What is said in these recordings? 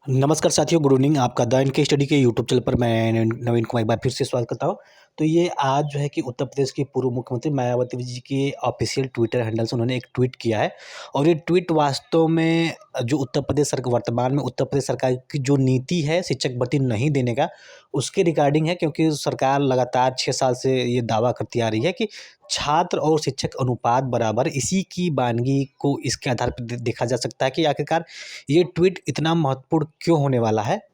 नमस्कार साथियों, good evening. आपका द इनके स्टडी के यूट्यूब चैनल पर मैं नवीन कुमार एक बार फिर से स्वागत करता हूँ। तो ये आज जो है कि उत्तर प्रदेश की पूर्व मुख्यमंत्री मायावती जी की ऑफिशियल ट्विटर हैंडल से उन्होंने एक ट्वीट किया है। और ये ट्वीट वास्तव में जो उत्तर प्रदेश सरकार वर्तमान में उत्तर प्रदेश सरकार की जो नीति है शिक्षक भर्ती नहीं देने का, उसके रिगार्डिंग है। क्योंकि सरकार लगातार 6 साल से ये दावा करती आ रही है कि छात्र और शिक्षक अनुपात बराबर, इसी की वानगी को इसके आधार पर देखा जा सकता है कि आखिरकार ये ट्वीट इतना महत्वपूर्ण क्यों होने वाला है।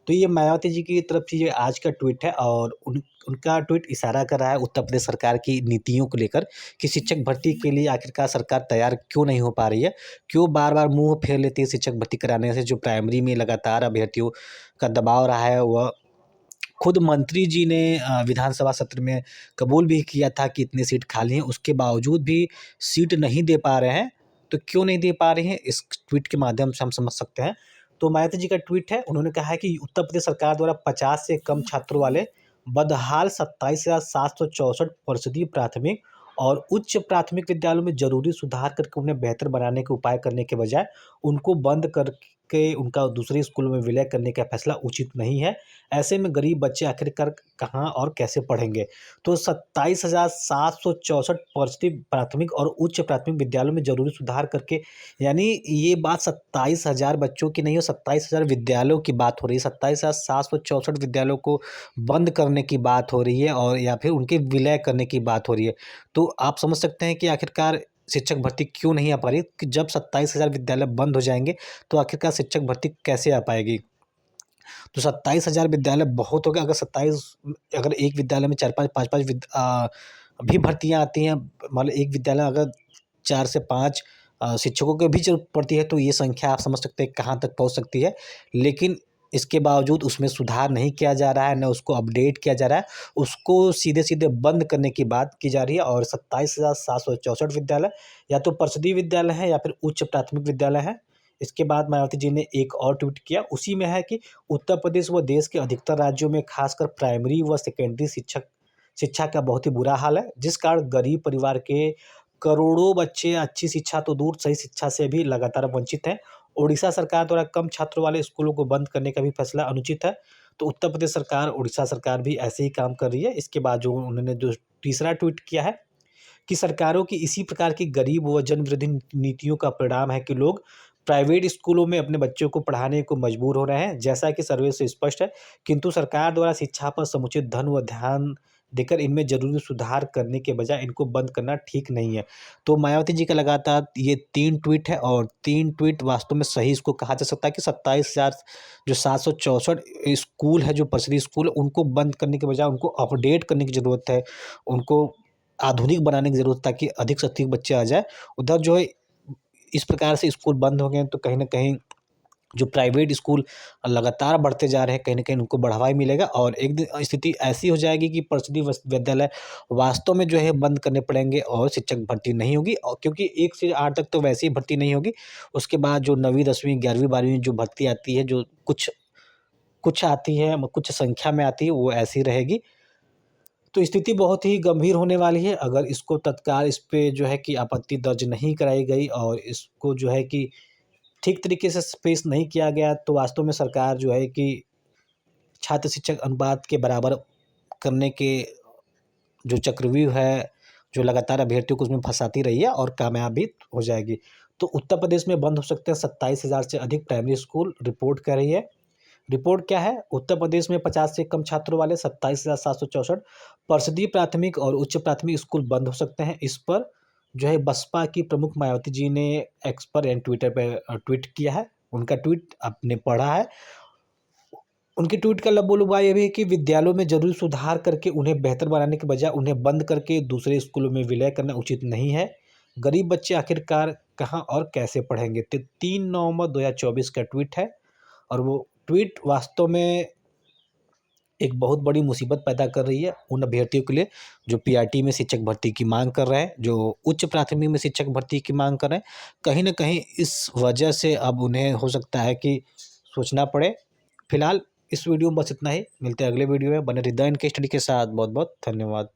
तो ये मायावती जी की तरफ से ये आज का ट्वीट है और उनका ट्वीट इशारा कर रहा है उत्तर प्रदेश सरकार की नीतियों को लेकर कि शिक्षक भर्ती के लिए आखिरकार सरकार तैयार क्यों नहीं हो पा रही है, क्यों बार-बार मुँह फेर लेती है शिक्षक भर्ती कराने से। जो प्राइमरी में लगातार अभ्यर्थियों का दबाव रहा है, वह खुद मंत्री जी ने विधानसभा सत्र में कबूल भी किया था कि इतनी सीट खाली हैं, उसके बावजूद भी सीट नहीं दे पा रहे हैं। तो क्यों नहीं दे पा रहे हैं, इस ट्वीट के माध्यम से हम समझ सकते हैं। तो मायावती जी का ट्वीट है, उन्होंने कहा है कि उत्तर प्रदेश सरकार द्वारा 50 से कम छात्रों वाले बदहाल 27,764 परिषदीय प्राथमिक और उच्च प्राथमिक विद्यालयों में ज़रूरी सुधार करके उन्हें बेहतर बनाने के उपाय करने के बजाय उनको बंद करके उनका दूसरे स्कूलों में विलय करने का फैसला उचित नहीं है। ऐसे में गरीब बच्चे आखिरकार कहाँ और कैसे पढ़ेंगे? तो 27,764 परिषदीय प्राथमिक और उच्च प्राथमिक विद्यालयों में ज़रूरी सुधार करके, यानी ये बात 27,000 बच्चों की नहीं है, 27,000 विद्यालयों की बात हो रही है। 27,764 विद्यालयों को बंद करने की बात हो रही है और या फिर उनके विलय करने की बात हो रही है। तो आप समझ सकते हैं कि आखिरकार शिक्षक भर्ती क्यों नहीं आ पा रही, कि जब 27,000 विद्यालय बंद हो जाएँगे, तो आखिरकार शिक्षक भर्ती कैसे आ पाएगी? तो 27,000 विद्यालय बहुत हो गया। अगर एक विद्यालय में 4-5 5-5 भी भर्तियाँ आती हैं, मान लो एक विद्यालय अगर 4 से 5 शिक्षकों की भी ज़रूरत पड़ती है, तो ये संख्या आप समझ सकते हैं कहाँ तक पहुँच सकती है। लेकिन इसके बावजूद उसमें सुधार नहीं किया जा रहा है, ना उसको अपडेट किया जा रहा है, उसको सीधे-सीधे बंद करने की बात की जा रही है। और 27,764 विद्यालय या तो परिषदीय विद्यालय हैं या फिर उच्च प्राथमिक विद्यालय हैं। इसके बाद मायावती जी ने एक और ट्वीट किया, उसी में है कि उत्तर प्रदेश व देश के अधिकतर राज्यों में खासकर प्राइमरी व सेकेंडरी शिक्षा का बहुत ही बुरा हाल है, जिस कारण गरीब परिवार के करोड़ों बच्चे अच्छी शिक्षा तो दूर, सही शिक्षा से भी लगातार वंचित हैं। ओडिशा सरकार द्वारा कम छात्रों वाले स्कूलों को बंद करने का भी फैसला अनुचित है। तो उत्तर प्रदेश सरकार, उड़ीसा सरकार भी ऐसे ही काम कर रही है। इसके बाद जो उन्होंने जो तीसरा ट्वीट किया है कि सरकारों की इसी प्रकार की गरीब व जनविरोधी नीतियों का परिणाम है कि लोग प्राइवेट स्कूलों में अपने बच्चों को पढ़ाने को मजबूर हो रहे हैं, जैसा कि सर्वे से स्पष्ट है। किंतु सरकार द्वारा शिक्षा पर समुचित धन व ध्यान देकर इनमें ज़रूरी सुधार करने के बजाय इनको बंद करना ठीक नहीं है। तो मायावती जी का लगातार ये 3 ट्वीट है और 3 ट्वीट वास्तव में सही इसको कहा जा सकता है कि 27,000 जो 764 स्कूल है, जो परिषदीय स्कूल, उनको बंद करने के बजाय उनको अपडेट करने की ज़रूरत है। उनको आधुनिक बनाने की ज़रूरत, ताकि अधिक से अधिक बच्चे आ जाएँ। उधर जो है इस प्रकार से स्कूल बंद हो गए हैं, तो कहीं न कहीं जो प्राइवेट स्कूल लगातार बढ़ते जा रहे हैं, कहीं न कहीं उनको बढ़ावा ही मिलेगा और एक दिन स्थिति ऐसी हो जाएगी कि परिषदीय विद्यालय वास्तव में जो है बंद करने पड़ेंगे और शिक्षक भर्ती नहीं होगी। और क्योंकि 1 से 8 तक तो वैसे ही भर्ती नहीं होगी, उसके बाद जो 9वीं, 10वीं, 11वीं, 12वीं जो भर्ती आती है, जो कुछ कुछ आती है, कुछ संख्या में आती है, वो ऐसी रहेगी। तो स्थिति बहुत ही गंभीर होने वाली है अगर इसको तत्काल इस पे जो है कि आपत्ति दर्ज नहीं कराई गई और इसको जो है कि ठीक तरीके से पेश नहीं किया गया, तो वास्तव में सरकार जो है कि छात्र शिक्षक अनुपात के बराबर करने के जो चक्रव्यूह है, जो लगातार अभ्यर्थियों को उसमें फँसाती रही है और कामयाब भी हो जाएगी। तो उत्तर प्रदेश में बंद हो सकते हैं 27,000 से अधिक प्राइमरी स्कूल, रिपोर्ट कह रही है। रिपोर्ट क्या है? उत्तर प्रदेश में 50 से कम छात्रों वाले 27,764 परिषदीय प्राथमिक और उच्च प्राथमिक स्कूल बंद हो सकते हैं। इस पर जो है बसपा की प्रमुख मायावती जी ने एक्स पर एंड ट्विटर पे ट्वीट किया है। उनका ट्वीट आपने पढ़ा है। उनके ट्वीट का लबो-लुबा ये भी है कि विद्यालयों में ज़रूरी सुधार करके उन्हें बेहतर बनाने के बजाय उन्हें बंद करके दूसरे स्कूलों में विलय करना उचित नहीं है। गरीब बच्चे आखिरकार कहाँ और कैसे पढ़ेंगे? 3 नवंबर 2024 का ट्वीट है और वो ट्वीट वास्तव में एक बहुत बड़ी मुसीबत पैदा कर रही है उन अभ्यर्थियों के लिए जो पीआरटी में शिक्षक भर्ती की मांग कर रहे हैं, जो उच्च प्राथमिक में शिक्षक भर्ती की मांग कर रहे हैं। कहीं न कहीं इस वजह से अब उन्हें हो सकता है कि सोचना पड़े। फिलहाल इस वीडियो में बस इतना ही। मिलते हैं अगले वीडियो में। बने रहिए द एनके स्टडी के साथ। बहुत-बहुत धन्यवाद।